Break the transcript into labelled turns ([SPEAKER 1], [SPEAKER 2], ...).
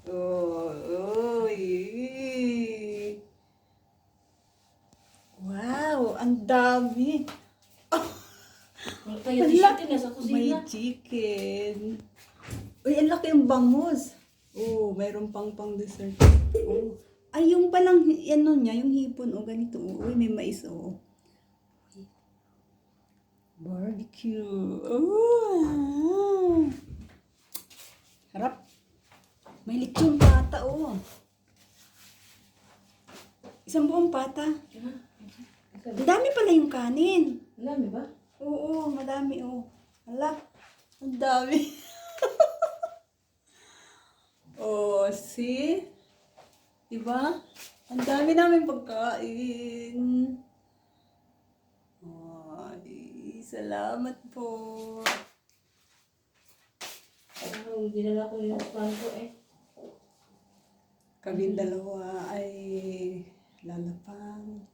[SPEAKER 1] Oh, uy. Wow, ang dami.
[SPEAKER 2] Kaya di
[SPEAKER 1] Hala,
[SPEAKER 2] chicken nasa
[SPEAKER 1] may
[SPEAKER 2] kusina.
[SPEAKER 1] chicken. Uy, ang laki yung bangus. Oh, mayroon pang dessert. Oh. Ay, yung palang, ano niya, yung hipon, oh, ganito. Oh. Uy, may mais, oh. Barbecue. Oh. Harap. May lechong pata, oh. Isang buong pata. Ang dami pala yung kanin.
[SPEAKER 2] Alam ba?
[SPEAKER 1] Oo, madami, oh. Hala, ang dami. Oh, see? Diba? Ang dami namin pagkain. Ay, salamat po.
[SPEAKER 2] Dinala ko yung pan ko eh.
[SPEAKER 1] Kaming dalawa ay lalapang.